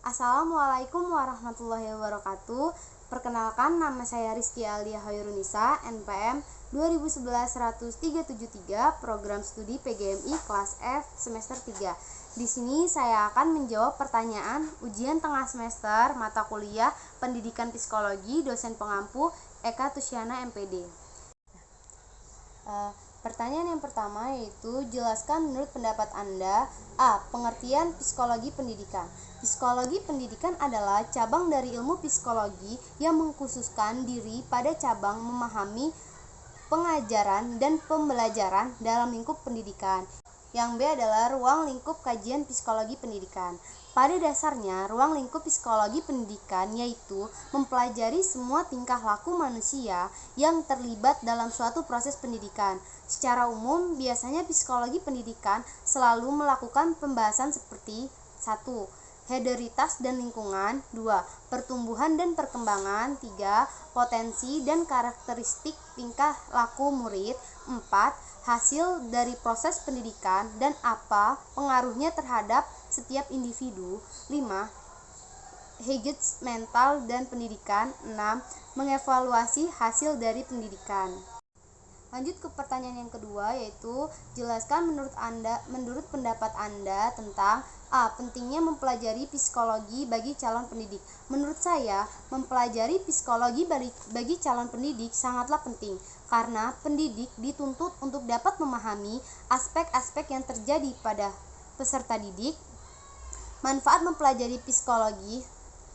Assalamualaikum warahmatullahi wabarakatuh. Perkenalkan, nama saya Rizky Alia Hairunisa, NPM 2011-10373, Program Studi PGMI kelas F semester 3. Di sini saya akan menjawab pertanyaan ujian tengah semester mata kuliah Pendidikan Psikologi, dosen pengampu Eka Tusyana MPD. Pertanyaan yang pertama yaitu, jelaskan menurut pendapat Anda A. Pengertian psikologi pendidikan. Psikologi pendidikan adalah cabang dari ilmu psikologi yang mengkhususkan diri pada cabang memahami pengajaran dan pembelajaran dalam lingkup pendidikan. Yang B adalah ruang lingkup kajian psikologi pendidikan. Pada dasarnya, ruang lingkup psikologi pendidikan yaitu mempelajari semua tingkah laku manusia yang terlibat dalam suatu proses pendidikan. Secara umum, biasanya psikologi pendidikan selalu melakukan pembahasan seperti 1. Hederitas dan lingkungan, 2. Pertumbuhan dan perkembangan, 3. Potensi dan karakteristik tingkah laku murid, 4. Hasil dari proses pendidikan dan apa pengaruhnya terhadap setiap individu, 5. Heights mental dan pendidikan, 6. Mengevaluasi hasil dari pendidikan. Lanjut ke pertanyaan yang kedua, yaitu jelaskan menurut pendapat Anda tentang A. Pentingnya mempelajari psikologi bagi calon pendidik. Menurut saya, mempelajari psikologi bagi calon pendidik sangatlah penting, karena pendidik dituntut untuk dapat memahami aspek-aspek yang terjadi pada peserta didik. Manfaat mempelajari psikologi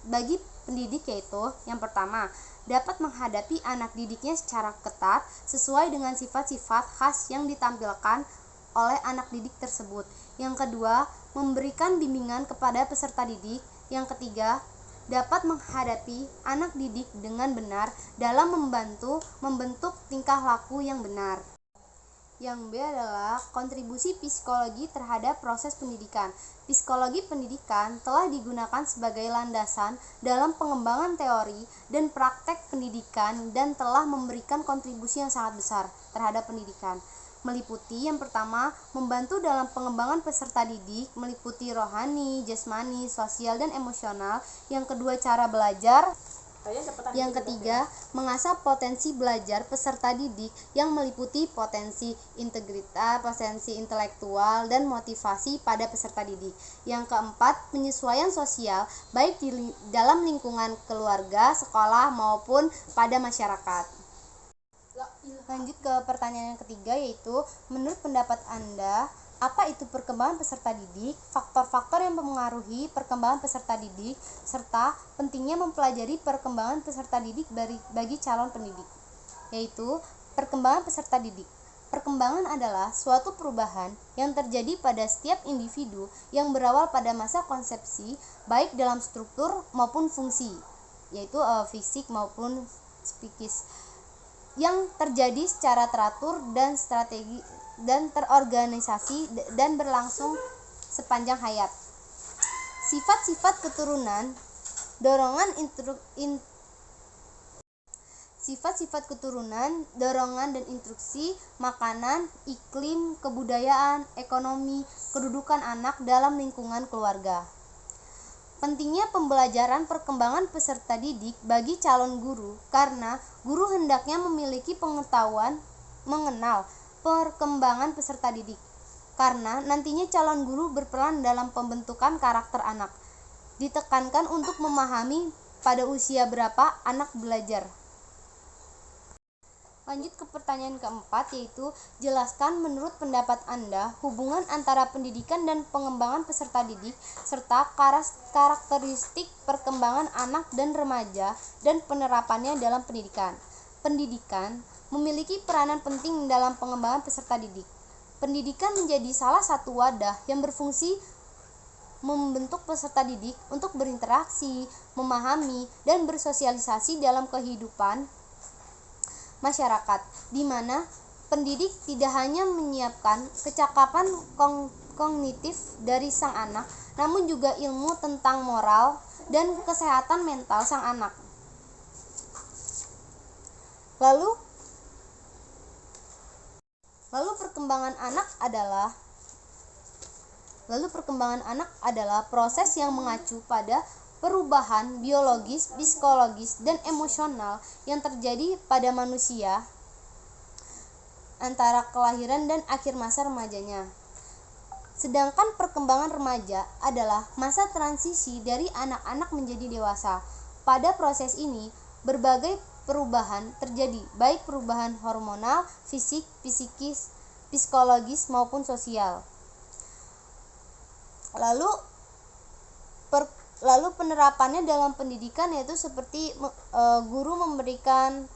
bagi pendidik yaitu, yang pertama, dapat menghadapi anak didiknya secara ketat sesuai dengan sifat-sifat khas yang ditampilkan oleh anak didik tersebut. Yang kedua, memberikan bimbingan kepada peserta didik. Yang ketiga, dapat menghadapi anak didik dengan benar dalam membentuk tingkah laku yang benar. Yang B adalah kontribusi psikologi terhadap proses pendidikan. Psikologi pendidikan telah digunakan sebagai landasan dalam pengembangan teori dan praktek pendidikan dan telah memberikan kontribusi yang sangat besar terhadap pendidikan. Meliputi yang pertama, membantu dalam pengembangan peserta didik, meliputi rohani, jasmani, sosial, dan emosional. Yang kedua, cara belajar. Yang ketiga, mengasah potensi belajar peserta didik yang meliputi potensi integritas, potensi intelektual, dan motivasi pada peserta didik. Yang keempat, penyesuaian sosial baik dalam lingkungan keluarga, sekolah, maupun pada masyarakat. Lanjut ke pertanyaan yang ketiga, yaitu menurut pendapat Anda, apa itu perkembangan peserta didik, faktor-faktor yang mempengaruhi perkembangan peserta didik, serta pentingnya mempelajari perkembangan peserta didik bagi calon pendidik. Yaitu, perkembangan peserta didik. Perkembangan adalah suatu perubahan yang terjadi pada setiap individu yang berawal pada masa konsepsi, baik dalam struktur maupun fungsi, yaitu fisik maupun psikis, yang terjadi secara teratur dan strategi dan terorganisasi dan berlangsung sepanjang hayat. Sifat-sifat keturunan, dorongan dan instruksi, makanan, iklim, kebudayaan, ekonomi, kedudukan anak dalam lingkungan keluarga. Pentingnya pembelajaran perkembangan peserta didik bagi calon guru, karena guru hendaknya memiliki pengetahuan mengenal perkembangan peserta didik, karena nantinya calon guru berperan dalam pembentukan karakter anak. Ditekankan untuk memahami pada usia berapa anak belajar. Lanjut ke pertanyaan keempat, yaitu jelaskan menurut pendapat Anda hubungan antara pendidikan dan pengembangan peserta didik, serta karakteristik perkembangan anak dan remaja dan penerapannya dalam pendidikan. Pendidikan memiliki peranan penting dalam pengembangan peserta didik. Pendidikan menjadi salah satu wadah yang berfungsi membentuk peserta didik untuk berinteraksi, memahami, dan bersosialisasi dalam kehidupan masyarakat, di mana pendidik tidak hanya menyiapkan kecakapan kognitif dari sang anak, namun juga ilmu tentang moral dan kesehatan mental sang anak. Lalu perkembangan anak adalah proses yang mengacu pada perubahan biologis, psikologis, dan emosional yang terjadi pada manusia antara kelahiran dan akhir masa remajanya. Sedangkan perkembangan remaja adalah masa transisi dari anak-anak menjadi dewasa. Pada proses ini, berbagai perubahan terjadi, baik perubahan hormonal, fisik, psikis, psikologis maupun sosial. Lalu penerapannya dalam pendidikan yaitu seperti guru memberikan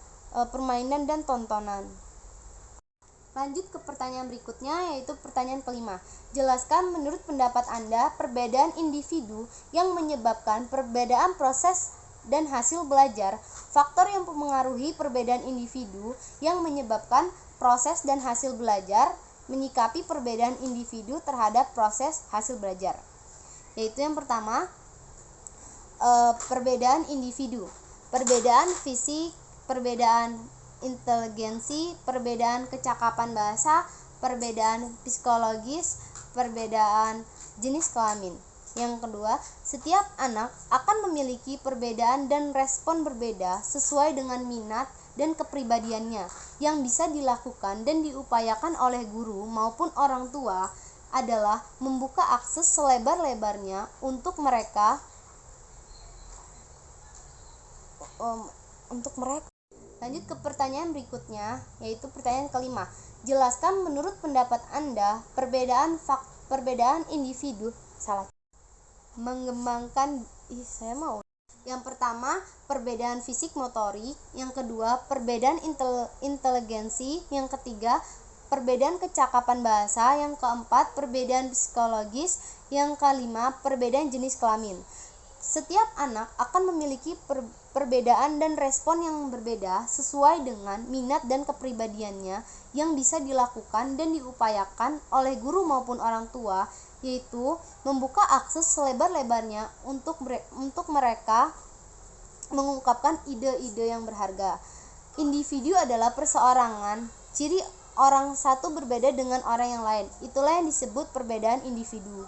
permainan dan tontonan. Lanjut ke pertanyaan berikutnya, yaitu pertanyaan kelima. Jelaskan menurut pendapat Anda perbedaan individu yang menyebabkan perbedaan proses dan hasil belajar. Faktor yang mempengaruhi perbedaan individu yang menyebabkan proses dan hasil belajar. Menyikapi perbedaan individu terhadap proses hasil belajar. Yaitu yang pertama, perbedaan individu. Perbedaan fisik, perbedaan inteligensi, perbedaan kecakapan bahasa, perbedaan psikologis, perbedaan jenis kelamin. Yang kedua, setiap anak akan memiliki perbedaan dan respon berbeda sesuai dengan minat dan kepribadiannya. Yang bisa dilakukan dan diupayakan oleh guru maupun orang tua adalah membuka akses selebar-lebarnya untuk mereka Lanjut ke pertanyaan berikutnya, yaitu pertanyaan kelima. Jelaskan menurut pendapat Anda perbedaan individu mengembangkan Yang pertama, perbedaan fisik motorik. Yang kedua, perbedaan inteligensi. Yang ketiga, perbedaan kecakapan bahasa. Yang keempat, perbedaan psikologis. Yang kelima, perbedaan jenis kelamin. Setiap anak akan memiliki perbedaan dan respon yang berbeda sesuai dengan minat dan kepribadiannya. Yang bisa dilakukan dan diupayakan oleh guru maupun orang tua yaitu membuka akses selebar-lebarnya untuk mereka mengungkapkan ide-ide yang berharga. Individu adalah perseorangan, ciri orang satu berbeda dengan orang yang lain. Itulah yang disebut perbedaan individu.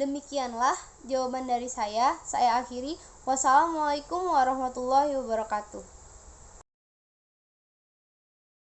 Demikianlah jawaban dari saya akhiri. Wassalamualaikum warahmatullahi wabarakatuh.